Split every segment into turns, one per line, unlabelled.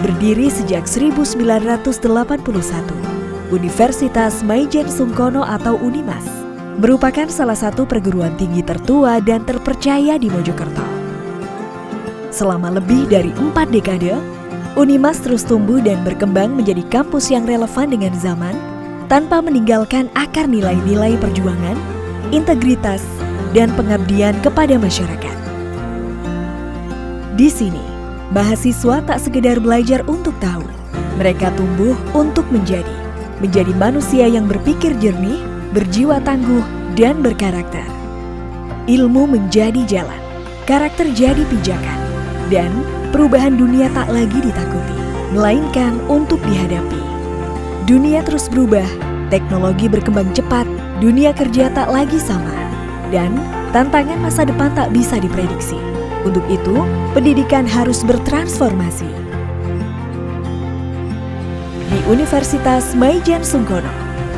Berdiri sejak 1981, Universitas Maijen Sungkono atau Unimas merupakan salah satu perguruan tinggi tertua dan terpercaya di Mojokerto. Selama lebih dari 4 dekade, Unimas terus tumbuh dan berkembang menjadi kampus yang relevan dengan zaman tanpa meninggalkan akar nilai-nilai perjuangan, integritas, dan pengabdian kepada masyarakat. Di sini, mahasiswa tak sekedar belajar untuk tahu, mereka tumbuh untuk menjadi manusia yang berpikir jernih, berjiwa tangguh, dan berkarakter. Ilmu menjadi jalan, karakter jadi pijakan, dan perubahan dunia tak lagi ditakuti, melainkan untuk dihadapi. Dunia terus berubah, teknologi berkembang cepat, dunia kerja tak lagi sama, dan tantangan masa depan tak bisa diprediksi. Untuk itu, pendidikan harus bertransformasi. Di Universitas Maijen Sungkono,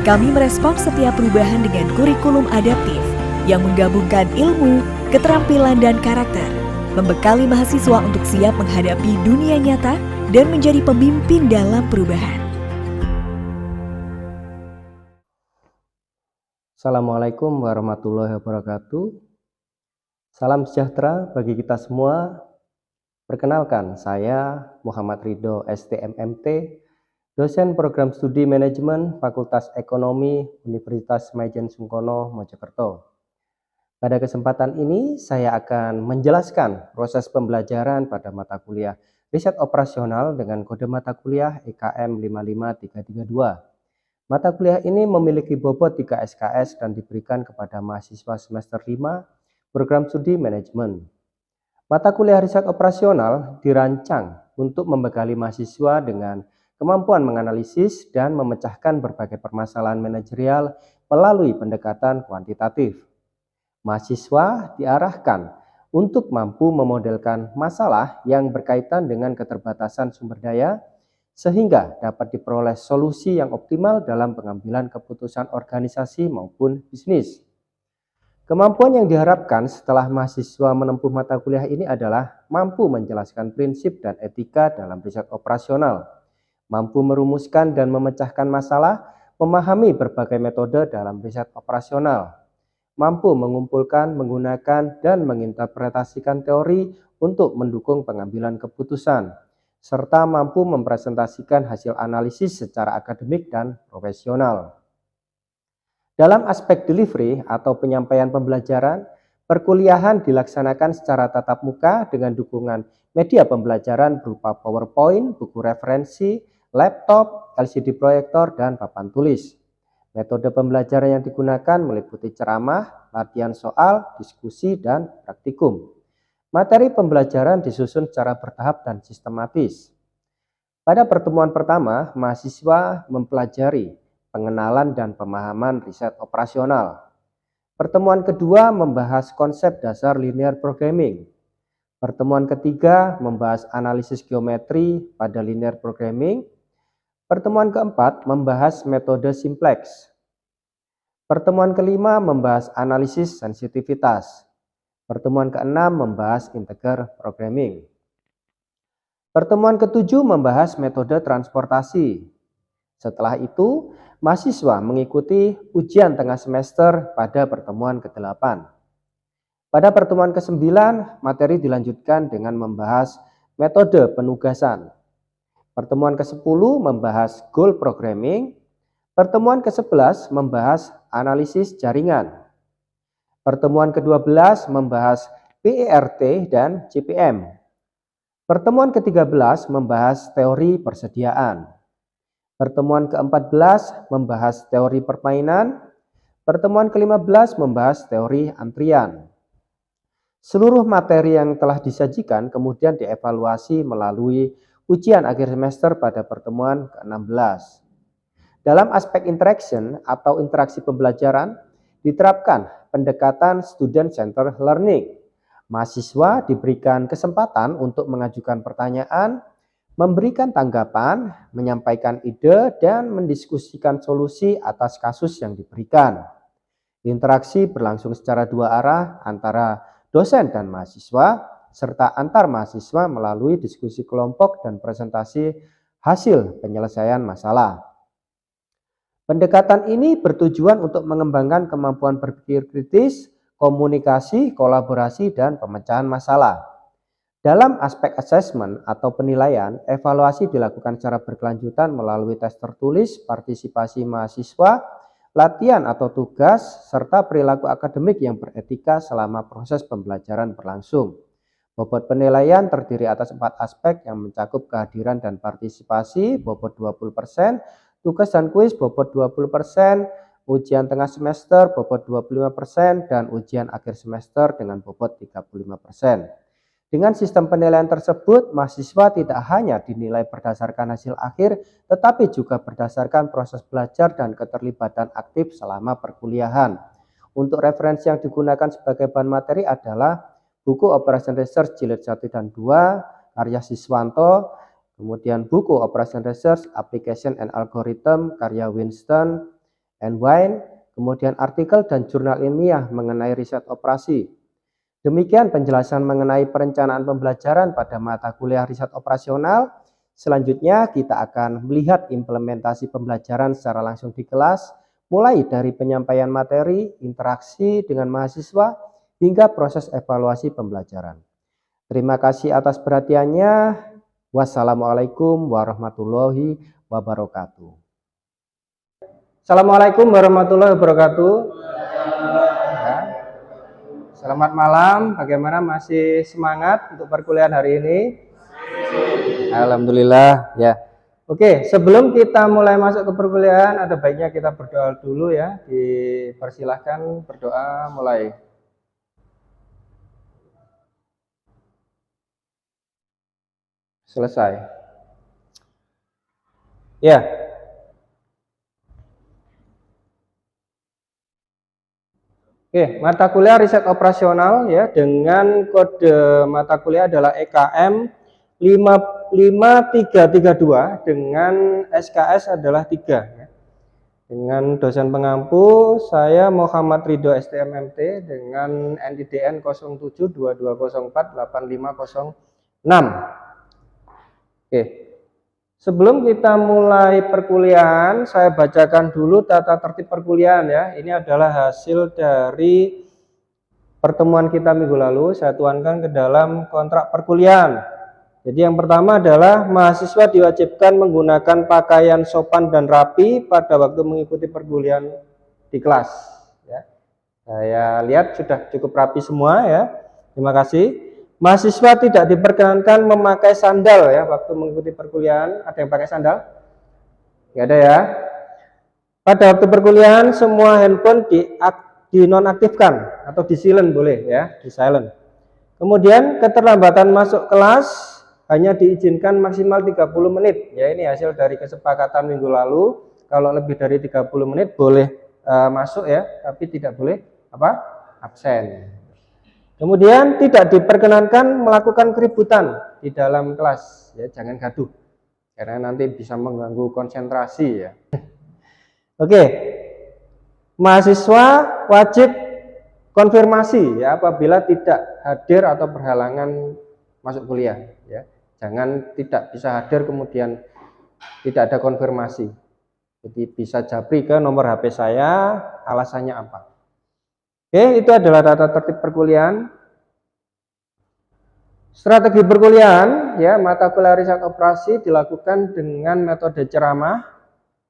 kami merespons setiap perubahan dengan kurikulum adaptif yang menggabungkan ilmu, keterampilan, dan karakter, membekali mahasiswa untuk siap menghadapi dunia nyata dan menjadi pemimpin dalam perubahan.
Assalamualaikum warahmatullahi wabarakatuh. Salam sejahtera bagi kita semua. Perkenalkan, saya Muhammad Ridho STMMT, dosen program studi manajemen Fakultas Ekonomi Universitas Maijen Sungkono, Mojokerto. Pada kesempatan ini, saya akan menjelaskan proses pembelajaran pada mata kuliah riset operasional dengan kode mata kuliah EKM 55332. Mata kuliah ini memiliki bobot 3 SKS dan diberikan kepada mahasiswa semester 5 program studi manajemen. Mata kuliah riset operasional dirancang untuk membekali mahasiswa dengan kemampuan menganalisis dan memecahkan berbagai permasalahan manajerial melalui pendekatan kuantitatif. Mahasiswa diarahkan untuk mampu memodelkan masalah yang berkaitan dengan keterbatasan sumber daya, sehingga dapat diperoleh solusi yang optimal dalam pengambilan keputusan organisasi maupun bisnis. Kemampuan yang diharapkan setelah mahasiswa menempuh mata kuliah ini adalah mampu menjelaskan prinsip dan etika dalam riset operasional, mampu merumuskan dan memecahkan masalah, memahami berbagai metode dalam riset operasional, mampu mengumpulkan, menggunakan, dan menginterpretasikan teori untuk mendukung pengambilan keputusan, serta mampu mempresentasikan hasil analisis secara akademik dan profesional. Dalam aspek delivery atau penyampaian pembelajaran, perkuliahan dilaksanakan secara tatap muka dengan dukungan media pembelajaran berupa PowerPoint, buku referensi, laptop, LCD proyektor, dan papan tulis. Metode pembelajaran yang digunakan meliputi ceramah, latihan soal, diskusi, dan praktikum. Materi pembelajaran disusun secara bertahap dan sistematis. Pada pertemuan pertama, mahasiswa mempelajari pengenalan dan pemahaman riset operasional. Pertemuan kedua membahas konsep dasar linear programming. Pertemuan ketiga membahas analisis geometri pada linear programming. Pertemuan keempat membahas metode simplex. Pertemuan kelima membahas analisis sensitivitas. Pertemuan keenam membahas integer programming. Pertemuan ketujuh membahas metode transportasi. Setelah itu, mahasiswa mengikuti ujian tengah semester pada pertemuan ke-8. Pada pertemuan ke-9, materi dilanjutkan dengan membahas metode penugasan. Pertemuan ke-10 membahas goal programming. Pertemuan ke-11 membahas analisis jaringan. Pertemuan ke-12 membahas PERT dan CPM. Pertemuan ke-13 membahas teori persediaan. Pertemuan ke-14 membahas teori permainan. Pertemuan ke-15 membahas teori antrian. Seluruh materi yang telah disajikan kemudian dievaluasi melalui ujian akhir semester pada pertemuan ke-16. Dalam aspek interaction atau interaksi pembelajaran, diterapkan pendekatan student-centered learning. Mahasiswa diberikan kesempatan untuk mengajukan pertanyaan, memberikan tanggapan, menyampaikan ide, dan mendiskusikan solusi atas kasus yang diberikan. Interaksi berlangsung secara dua arah antara dosen dan mahasiswa, serta antar mahasiswa melalui diskusi kelompok dan presentasi hasil penyelesaian masalah. Pendekatan ini bertujuan untuk mengembangkan kemampuan berpikir kritis, komunikasi, kolaborasi, dan pemecahan masalah. Dalam aspek asesmen atau penilaian, evaluasi dilakukan secara berkelanjutan melalui tes tertulis, partisipasi mahasiswa, latihan atau tugas, serta perilaku akademik yang beretika selama proses pembelajaran berlangsung. Bobot penilaian terdiri atas 4 aspek yang mencakup kehadiran dan partisipasi, bobot 20%, tugas dan kuis bobot 20%, ujian tengah semester bobot 25%, dan ujian akhir semester dengan bobot 35%. Dengan sistem penilaian tersebut, mahasiswa tidak hanya dinilai berdasarkan hasil akhir, tetapi juga berdasarkan proses belajar dan keterlibatan aktif selama perkuliahan. Untuk referensi yang digunakan sebagai bahan materi adalah buku Operation Research Jilid 1 dan 2, karya Siswanto, kemudian buku Operation Research Application and Algorithm, karya Winston and Wine, kemudian artikel dan jurnal ilmiah mengenai riset operasi. Demikian penjelasan mengenai perencanaan pembelajaran pada mata kuliah riset operasional. Selanjutnya kita akan melihat implementasi pembelajaran secara langsung di kelas, mulai dari penyampaian materi, interaksi dengan mahasiswa, hingga proses evaluasi pembelajaran. Terima kasih atas perhatiannya. Wassalamualaikum warahmatullahi wabarakatuh. Assalamualaikum warahmatullahi wabarakatuh. Selamat malam, bagaimana masih semangat untuk perkuliahan hari ini? Alhamdulillah ya. Oke, sebelum kita mulai masuk ke perkuliahan, ada baiknya kita berdoa dulu ya. Dipersilahkan berdoa mulai. Selesai. Ya. Oke, mata kuliah riset operasional ya, dengan kode mata kuliah adalah EKM 55332 dengan SKS adalah 3 ya. Dengan dosen pengampu saya Muhammad Ridho STMMT dengan NIDN 0722048506. Oke. Sebelum kita mulai perkuliahan, saya bacakan dulu tata tertib perkuliahan ya. Ini adalah hasil dari pertemuan kita minggu lalu. Saya tuangkan ke dalam kontrak perkuliahan. Jadi yang pertama adalah mahasiswa diwajibkan menggunakan pakaian sopan dan rapi pada waktu mengikuti perkuliahan di kelas. Ya. Saya lihat sudah cukup rapi semua ya. Terima kasih. Mahasiswa tidak diperkenankan memakai sandal ya waktu mengikuti perkuliahan. Ada yang pakai sandal? Tidak ada ya. Pada waktu perkuliahan semua handphone dinonaktifkan atau di silent boleh ya, di silent. Kemudian keterlambatan masuk kelas hanya diizinkan maksimal 30 menit. Ya, ini hasil dari kesepakatan minggu lalu. Kalau lebih dari 30 menit boleh masuk ya, tapi tidak boleh absen. Kemudian tidak diperkenankan melakukan keributan di dalam kelas, ya jangan gaduh, karena nanti bisa mengganggu konsentrasi ya. Oke, mahasiswa wajib konfirmasi ya apabila tidak hadir atau berhalangan masuk kuliah, ya jangan tidak bisa hadir kemudian tidak ada konfirmasi. Jadi bisa japri ke nomor HP saya, alasannya apa. Oke, itu adalah tata tertib perkuliahan. Strategi perkuliahan, ya mata kuliah riset operasi dilakukan dengan metode ceramah,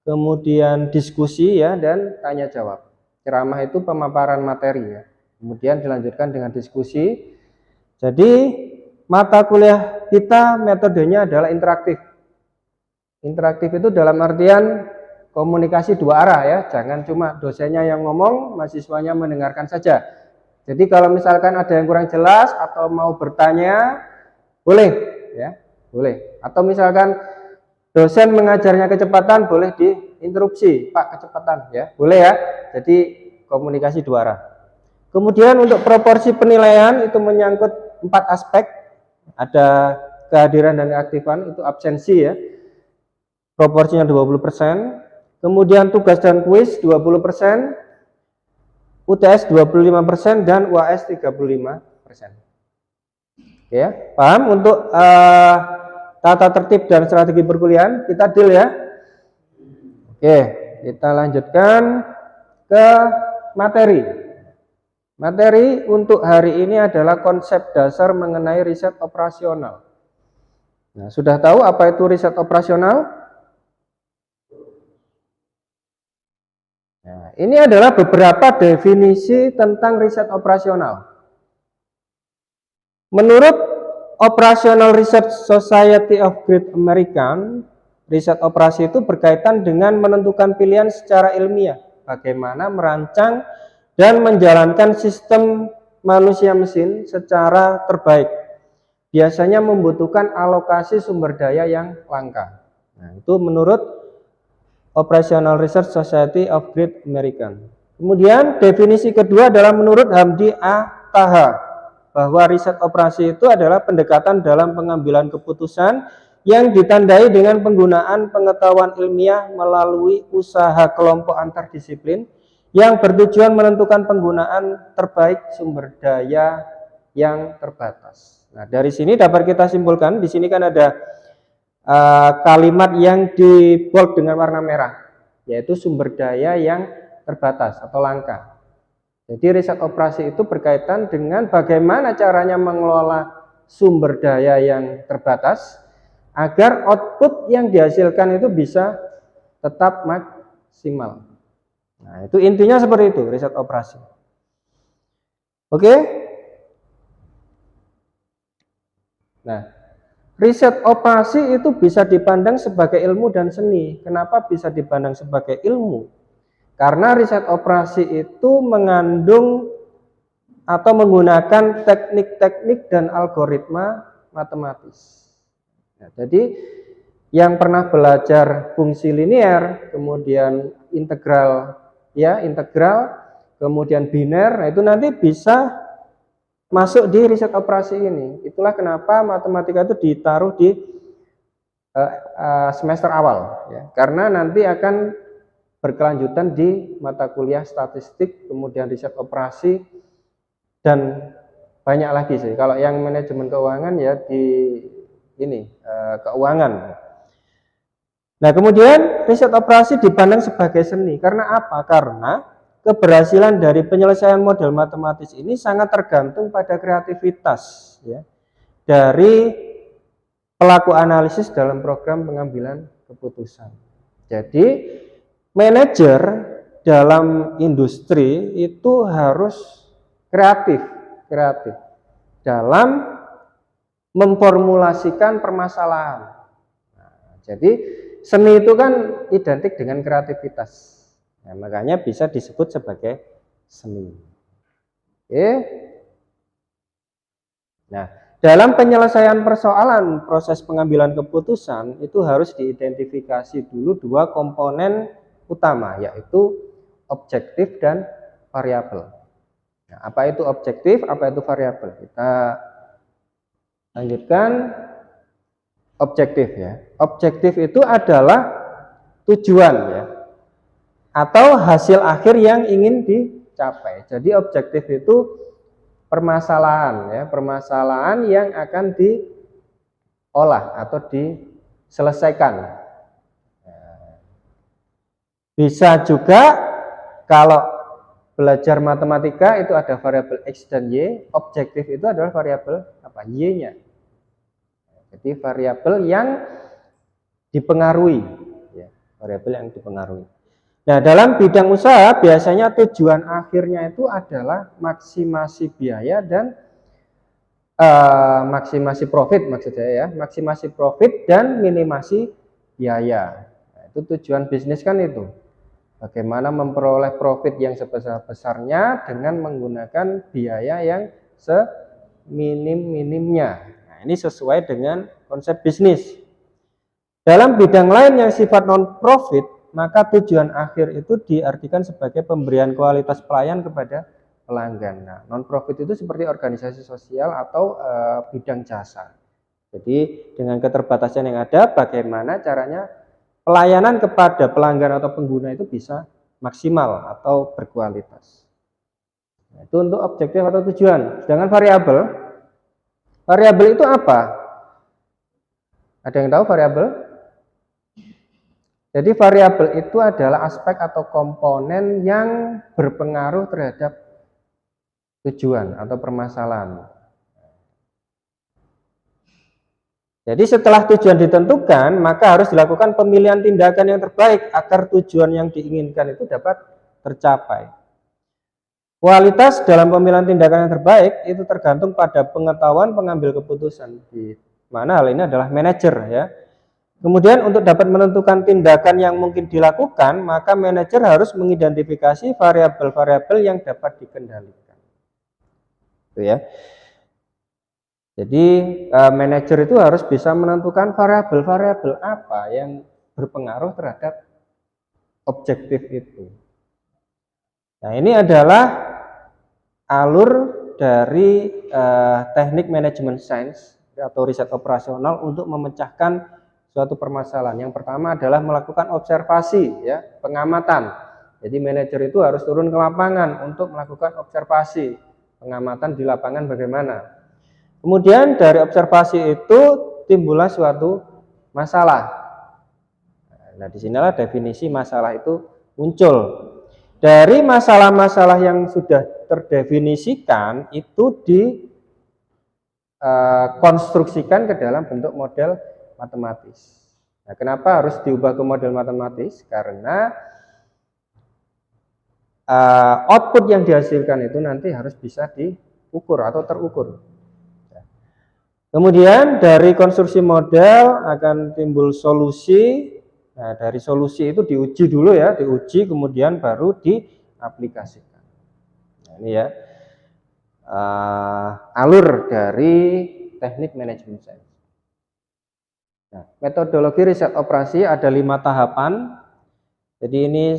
kemudian diskusi ya dan tanya jawab. Ceramah itu pemaparan materi ya, kemudian dilanjutkan dengan diskusi. Jadi mata kuliah kita metodenya adalah interaktif. Interaktif itu dalam artian komunikasi dua arah ya, jangan cuma dosennya yang ngomong, mahasiswanya mendengarkan saja. Jadi kalau misalkan ada yang kurang jelas atau mau bertanya, boleh ya, boleh. Atau misalkan dosen mengajarnya kecepatan, boleh diinterupsi, Pak kecepatan ya, boleh ya. Jadi komunikasi dua arah. Kemudian untuk proporsi penilaian itu menyangkut 4 aspek, ada kehadiran dan keaktifan, itu absensi ya, proporsinya 20%. Kemudian tugas dan kuis 20%, UTS 25% dan UAS 35%. Oke ya, paham untuk tata tertib dan strategi perkuliahan? Kita deal ya. Oke, kita lanjutkan ke materi. Materi untuk hari ini adalah konsep dasar mengenai riset operasional. Nah, sudah tahu apa itu riset operasional? Nah, ini adalah beberapa definisi tentang riset operasional. Menurut Operational Research Society of Great American, riset operasi itu berkaitan dengan menentukan pilihan secara ilmiah, bagaimana merancang dan menjalankan sistem manusia mesin secara terbaik. Biasanya membutuhkan alokasi sumber daya yang langka. Nah, itu menurut Operational Research Society of Great American. Kemudian definisi kedua adalah menurut Hamdi A. Taha, bahwa riset operasi itu adalah pendekatan dalam pengambilan keputusan yang ditandai dengan penggunaan pengetahuan ilmiah melalui usaha kelompok antardisiplin yang bertujuan menentukan penggunaan terbaik sumber daya yang terbatas. Nah, dari sini dapat kita simpulkan, di sini kan ada kalimat yang di bold dengan warna merah, yaitu sumber daya yang terbatas atau langka. Jadi riset operasi itu berkaitan dengan bagaimana caranya mengelola sumber daya yang terbatas agar output yang dihasilkan itu bisa tetap maksimal. Nah, itu intinya seperti itu riset operasi. Oke? Nah, riset operasi itu bisa dipandang sebagai ilmu dan seni. Kenapa bisa dipandang sebagai ilmu? Karena riset operasi itu mengandung atau menggunakan teknik-teknik dan algoritma matematis. Nah, jadi yang pernah belajar fungsi linear, kemudian integral, kemudian biner, nah itu nanti bisa masuk di riset operasi ini. Itulah kenapa matematika itu ditaruh di semester awal, ya. Karena nanti akan berkelanjutan di mata kuliah statistik, kemudian riset operasi, dan banyak lagi sih. Kalau yang manajemen keuangan ya di ini keuangan. Nah, kemudian riset operasi dipandang sebagai seni. Karena apa? Karena keberhasilan dari penyelesaian model matematis ini sangat tergantung pada kreativitas, ya, dari pelaku analisis dalam program pengambilan keputusan. Jadi manajer dalam industri itu harus kreatif dalam memformulasikan permasalahan. Nah, jadi seni itu kan identik dengan kreativitas. Nah, makanya bisa disebut sebagai seni. Oke. Nah, dalam penyelesaian persoalan proses pengambilan keputusan itu harus diidentifikasi dulu dua komponen utama, yaitu objektif dan variabel. Nah, apa itu objektif, apa itu variabel? Kita lanjutkan. Objektif, ya. Objektif itu adalah tujuan, ya, atau hasil akhir yang ingin dicapai. Jadi objektif itu permasalahan, ya, permasalahan yang akan diolah atau diselesaikan. Bisa juga kalau belajar matematika itu ada variabel X dan Y, objektif itu adalah variabel apa? Y-nya. Jadi variabel yang dipengaruhi, ya, variabel yang dipengaruhi. Nah, dalam bidang usaha biasanya tujuan akhirnya itu adalah maksimasi biaya dan maksimasi profit, maksud saya, ya, maksimasi profit dan minimasi biaya. Nah, itu tujuan bisnis kan itu. Bagaimana memperoleh profit yang sebesar-besarnya dengan menggunakan biaya yang seminim-minimnya. Nah, ini sesuai dengan konsep bisnis. Dalam bidang lain yang sifat non-profit, maka tujuan akhir itu diartikan sebagai pemberian kualitas pelayan kepada pelanggan. Nah, non-profit itu seperti organisasi sosial atau bidang jasa. Jadi dengan keterbatasan yang ada, bagaimana caranya pelayanan kepada pelanggan atau pengguna itu bisa maksimal atau berkualitas. Nah, itu untuk objektif atau tujuan. Sedangkan variabel Variabel itu apa? Ada yang tahu variabel? Jadi variabel itu adalah aspek atau komponen yang berpengaruh terhadap tujuan atau permasalahan. Jadi setelah tujuan ditentukan, maka harus dilakukan pemilihan tindakan yang terbaik agar tujuan yang diinginkan itu dapat tercapai. Kualitas dalam pemilihan tindakan yang terbaik itu tergantung pada pengetahuan pengambil keputusan, di mana hal ini adalah manajer ya. Kemudian untuk dapat menentukan tindakan yang mungkin dilakukan, maka manajer harus mengidentifikasi variabel-variabel yang dapat dikendalikan. Itu ya. Jadi manajer itu harus bisa menentukan variabel-variabel apa yang berpengaruh terhadap objektif itu. Nah, ini adalah alur dari teknik manajemen sains atau riset operasional untuk memecahkan suatu permasalahan. Yang pertama adalah melakukan observasi, ya, pengamatan. Jadi manajer itu harus turun ke lapangan untuk melakukan observasi, pengamatan di lapangan bagaimana. Kemudian dari observasi itu timbullah suatu masalah. Nah, disinilah definisi masalah itu muncul. Dari masalah-masalah yang sudah terdefinisikan itu dikonstruksikan ke dalam bentuk model matematis. Nah, kenapa harus diubah ke model matematis? Karena output yang dihasilkan itu nanti harus bisa diukur atau terukur. Kemudian dari konstruksi model akan timbul solusi. Nah, dari solusi itu diuji dulu ya, diuji kemudian baru diaplikasikan. Nah, ini ya alur dari teknik manajemen sains. Nah, metodologi riset operasi ada 5 tahapan. Jadi ini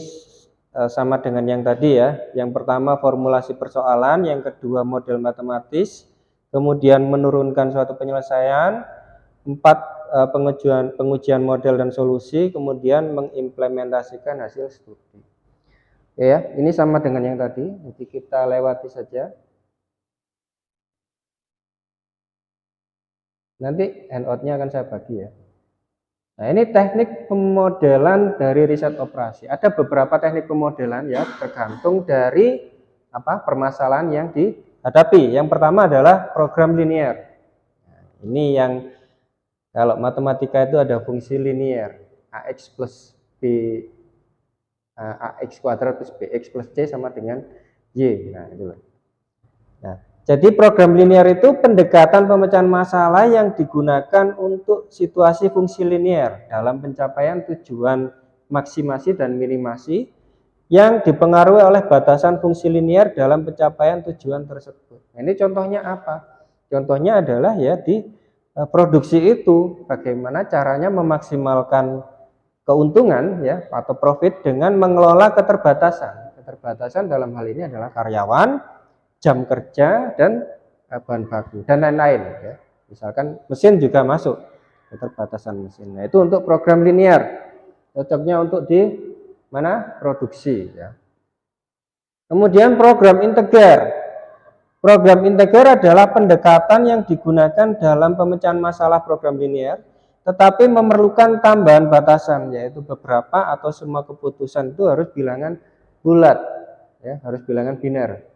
sama dengan yang tadi ya. Yang pertama formulasi persoalan, yang kedua model matematis, kemudian menurunkan suatu penyelesaian, 4 pengujian model dan solusi, kemudian mengimplementasikan hasil studi. Ya, ini sama dengan yang tadi, jadi kita lewati saja. Nanti handout-nya akan saya bagi ya. Nah, ini teknik pemodelan dari riset operasi. Ada beberapa teknik pemodelan ya, tergantung dari permasalahan yang dihadapi. Yang pertama adalah program linier. Nah, ini yang kalau matematika itu ada fungsi linier, AX plus B, AX kuadrat plus BX plus C sama dengan Y. Nah, itu. Nah, jadi program linier itu pendekatan pemecahan masalah yang digunakan untuk situasi fungsi linier dalam pencapaian tujuan maksimasi dan minimasi yang dipengaruhi oleh batasan fungsi linier dalam pencapaian tujuan tersebut. Nah, ini contohnya apa? Contohnya adalah ya di produksi itu bagaimana caranya memaksimalkan keuntungan ya atau profit dengan mengelola keterbatasan. Keterbatasan dalam hal ini adalah karyawan, jam kerja, dan bahan baku dan lain-lain ya. Misalkan mesin juga masuk keterbatasan mesin. Nah, itu untuk program linier. Cocoknya untuk di mana? Produksi ya. Kemudian program integer. Program integer adalah pendekatan yang digunakan dalam pemecahan masalah program linier, tetapi memerlukan tambahan batasan, yaitu beberapa atau semua keputusan itu harus bilangan bulat ya, harus bilangan biner.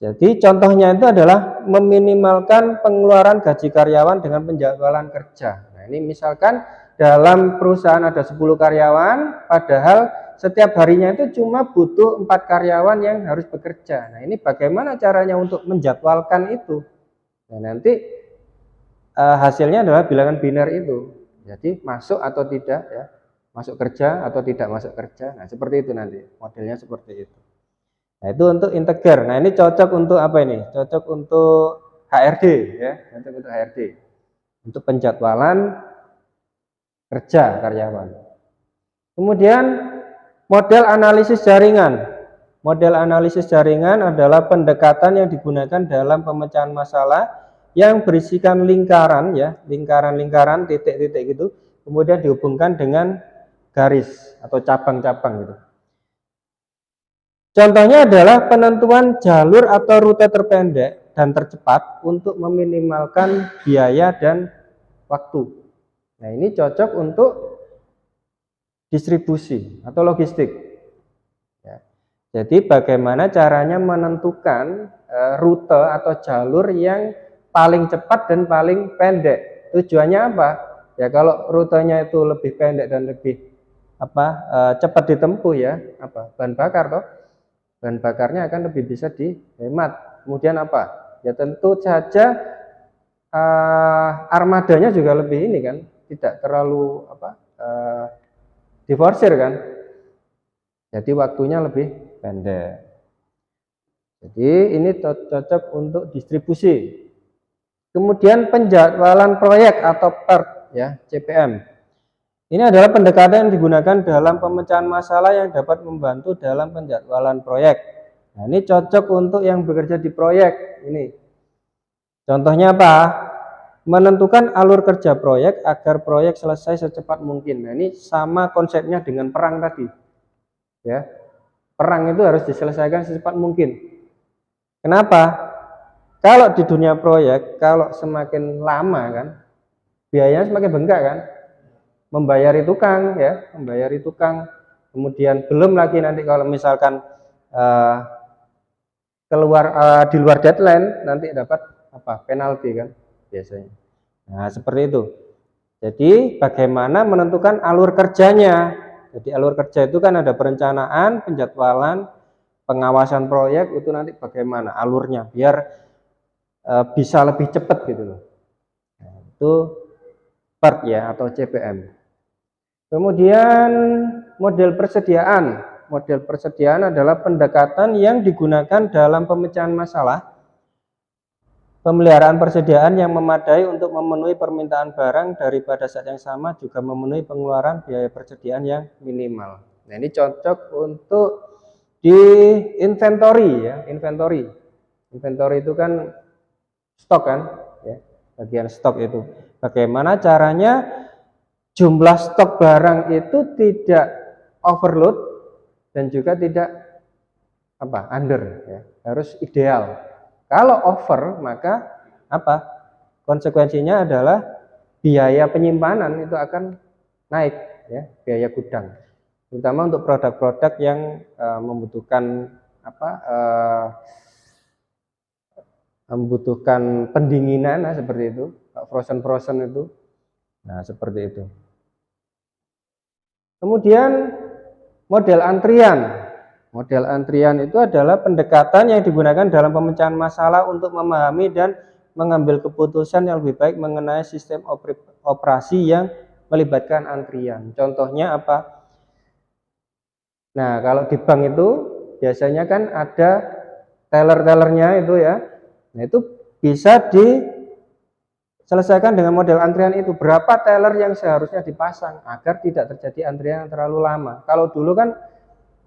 Jadi contohnya itu adalah meminimalkan pengeluaran gaji karyawan dengan penjadwalan kerja. Nah, ini misalkan dalam perusahaan ada 10 karyawan, padahal setiap harinya itu cuma butuh 4 karyawan yang harus bekerja. Nah, ini bagaimana caranya untuk menjadwalkan itu? Nah, nanti hasilnya adalah bilangan biner itu. Jadi masuk atau tidak ya, masuk kerja atau tidak masuk kerja. Nah, seperti itu nanti, modelnya seperti itu. Nah, itu untuk integer. Nah, ini cocok untuk apa ini? Cocok untuk HRD ya, cocok untuk HRD. Untuk penjadwalan kerja karyawan. Kemudian model analisis jaringan. Model analisis jaringan adalah pendekatan yang digunakan dalam pemecahan masalah yang berisikan lingkaran ya, lingkaran-lingkaran, titik-titik gitu, kemudian dihubungkan dengan garis atau cabang-cabang gitu. Contohnya adalah penentuan jalur atau rute terpendek dan tercepat untuk meminimalkan biaya dan waktu. Nah, ini cocok untuk distribusi atau logistik. Ya. Jadi bagaimana caranya menentukan rute atau jalur yang paling cepat dan paling pendek. Tujuannya apa? Ya kalau rutenya itu lebih pendek dan lebih cepat ditempuh ya, bahan bakar toh. Bahan bakarnya akan lebih bisa dihemat. Kemudian apa? Ya tentu saja armadanya juga lebih ini kan, tidak terlalu diforsir kan. Jadi waktunya lebih pendek. Jadi ini cocok untuk distribusi. Kemudian penjadwalan proyek atau PERT ya, CPM. Ini adalah pendekatan yang digunakan dalam pemecahan masalah yang dapat membantu dalam penjadwalan proyek. Nah, ini cocok untuk yang bekerja di proyek. Ini contohnya apa? Menentukan alur kerja proyek agar proyek selesai secepat mungkin. Nah, ini sama konsepnya dengan perang tadi. Ya. Perang itu harus diselesaikan secepat mungkin. Kenapa? Kalau di dunia proyek, kalau semakin lama kan, biayanya semakin bengkak kan? Membayari tukang ya, membayari tukang. Kemudian belum lagi nanti kalau misalkan di luar deadline nanti dapat penalti kan biasanya. Nah, seperti itu. Jadi bagaimana menentukan alur kerjanya? Jadi alur kerja itu kan ada perencanaan, penjadwalan, pengawasan proyek, itu nanti bagaimana alurnya biar bisa lebih cepat gitu loh. Nah, itu PERT ya atau CPM. Kemudian model persediaan. Model persediaan adalah pendekatan yang digunakan dalam pemecahan masalah. Pemeliharaan persediaan yang memadai untuk memenuhi permintaan barang daripada saat yang sama juga memenuhi pengeluaran biaya persediaan yang minimal. Nah, ini cocok untuk di inventory ya, inventory. Inventory itu kan stok kan, ya, bagian stok itu. Bagaimana caranya jumlah stok barang itu tidak overload dan juga tidak under ya, harus ideal. Kalau over maka konsekuensinya adalah biaya penyimpanan itu akan naik ya, biaya gudang. Terutama untuk produk-produk yang membutuhkan pendinginan seperti itu, frozen itu. Nah, seperti itu. Kemudian model antrian. Model antrian itu adalah pendekatan yang digunakan dalam pemecahan masalah untuk memahami dan mengambil keputusan yang lebih baik mengenai sistem operasi yang melibatkan antrian. Contohnya apa? Nah, kalau di bank itu biasanya kan ada teller-tellernya itu ya. Nah, itu bisa diselesaikan dengan model antrian itu. Berapa teller yang seharusnya dipasang agar tidak terjadi antrian yang terlalu lama. Kalau dulu kan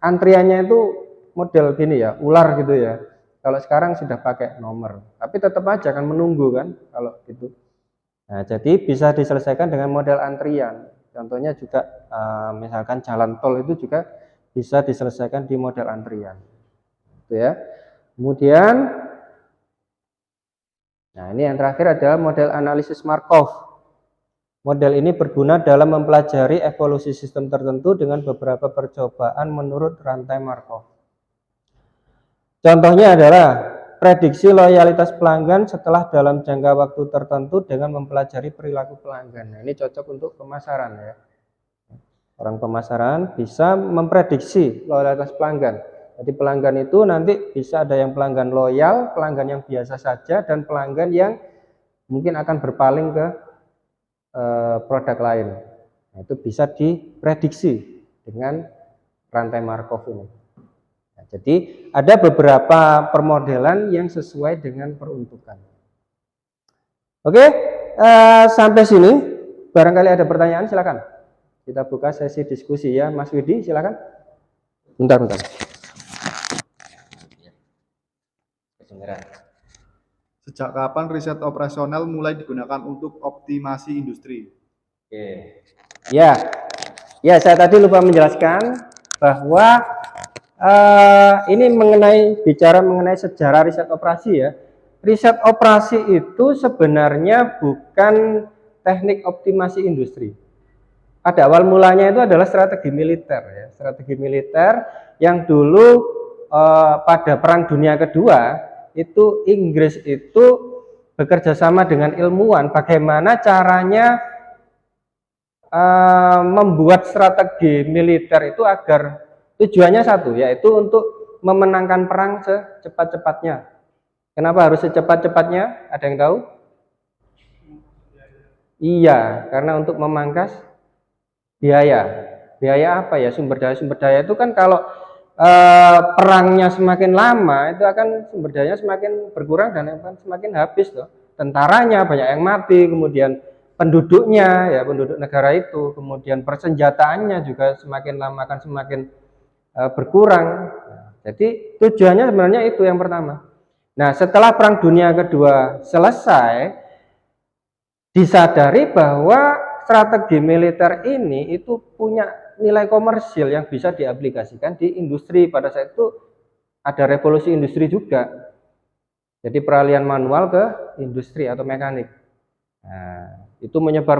antriannya itu model gini ya, ular gitu ya. Kalau sekarang sudah pakai nomor, tapi tetap aja kan menunggu kan kalau gitu. Nah, jadi bisa diselesaikan dengan model antrian. Contohnya juga misalkan jalan tol itu juga bisa diselesaikan di model antrian. Itu ya. Kemudian nah, ini yang terakhir adalah model analisis Markov. Model ini berguna dalam mempelajari evolusi sistem tertentu dengan beberapa percobaan menurut rantai Markov. Contohnya adalah prediksi loyalitas pelanggan setelah dalam jangka waktu tertentu dengan mempelajari perilaku pelanggan. Nah, ini cocok untuk pemasaran ya. Orang pemasaran bisa memprediksi loyalitas pelanggan. Jadi pelanggan itu nanti bisa ada yang pelanggan loyal, pelanggan yang biasa saja, dan pelanggan yang mungkin akan berpaling ke produk lain. Nah, itu bisa diprediksi dengan rantai Markov ini. Nah, jadi ada beberapa permodelan yang sesuai dengan peruntukan. Oke, sampai sini. Barangkali ada pertanyaan, silakan. Kita buka sesi diskusi ya, Mas Widi, silakan. Bentar.
Sejak kapan riset operasional mulai digunakan untuk optimasi industri?
Oke. Ya, saya tadi lupa menjelaskan bahwa ini bicara mengenai sejarah riset operasi ya. riset operasi itu sebenarnya bukan teknik optimasi industri. Pada awal mulanya itu adalah strategi militer ya, strategi militer yang dulu pada Perang Dunia Kedua itu Inggris itu bekerja sama dengan ilmuwan bagaimana caranya membuat strategi militer itu agar tujuannya satu, yaitu untuk memenangkan perang secepat-cepatnya. Kenapa harus secepat-cepatnya? Ada yang tahu? Iya, karena untuk memangkas biaya. Biaya apa ya? Sumber daya itu kan kalau perangnya semakin lama itu akan sumber dayanya semakin berkurang dan akan semakin habis loh. Tentaranya banyak yang mati, kemudian penduduknya ya penduduk negara itu, kemudian persenjataannya juga semakin lama akan semakin berkurang. Jadi tujuannya sebenarnya itu yang pertama. Nah, setelah Perang Dunia Kedua selesai, disadari bahwa strategi militer ini itu punya nilai komersil yang bisa diaplikasikan di industri. Pada saat itu ada revolusi industri juga. Jadi peralihan manual ke industri atau mekanik. Nah, itu menyebar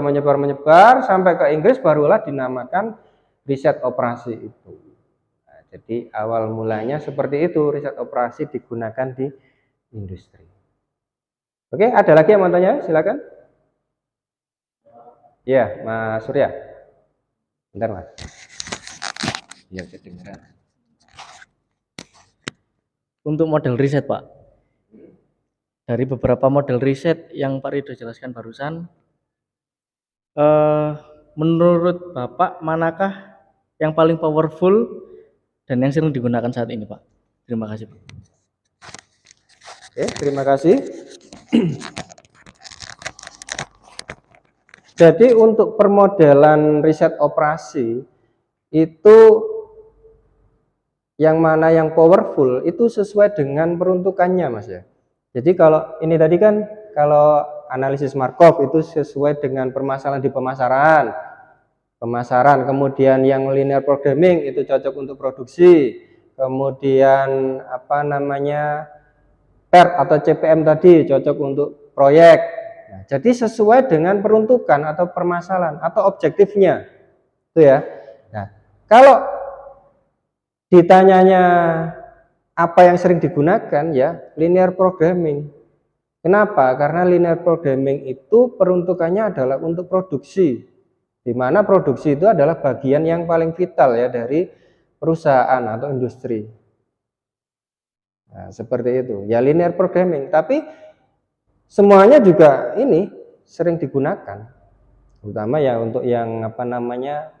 sampai ke Inggris, barulah dinamakan riset operasi itu. Nah, jadi awal mulanya seperti itu, riset operasi digunakan di industri. Oke, ada lagi yang mau tanya? Silakan. Ya, Mas Surya. Bentar, Mas. Ya, kedengeran.
Untuk model riset, Pak. Dari beberapa model riset yang Pak Ridho jelaskan barusan, menurut Bapak manakah yang paling powerful dan yang sering digunakan saat ini, Pak? Terima kasih, Pak.
Oke, terima kasih. Jadi untuk permodelan riset operasi itu yang mana yang powerful itu sesuai dengan peruntukannya, Mas ya. Jadi kalau ini tadi kan kalau analisis Markov itu sesuai dengan permasalahan di pemasaran, kemudian yang linear programming itu cocok untuk produksi, kemudian apa namanya PERT atau CPM tadi cocok untuk proyek. Nah, jadi sesuai dengan peruntukan atau permasalahan atau objektifnya, itu ya. Nah, kalau ditanyanya apa yang sering digunakan ya linear programming. Kenapa? Karena linear programming itu peruntukannya adalah untuk produksi, di mana produksi itu adalah bagian yang paling vital ya dari perusahaan atau industri. Nah, seperti itu ya linear programming. Tapi semuanya juga ini sering digunakan, terutama ya untuk yang apa namanya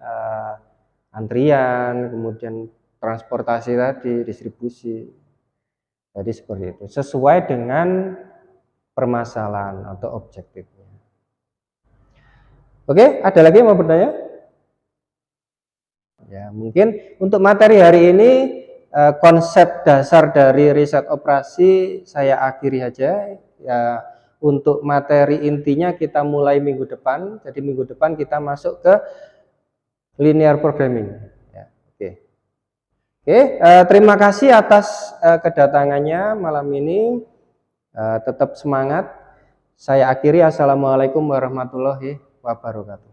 antrian, kemudian transportasi tadi, distribusi. Jadi seperti itu, sesuai dengan permasalahan atau objektifnya. Oke, ada lagi yang mau bertanya? Ya, mungkin untuk materi hari ini konsep dasar dari riset operasi saya akhiri aja. Ya, untuk materi intinya kita mulai minggu depan. Jadi minggu depan kita masuk ke linear programming. Ya, oke. Oke, terima kasih atas kedatangannya malam ini. Tetap semangat. Saya akhiri. Assalamualaikum warahmatullahi wabarakatuh.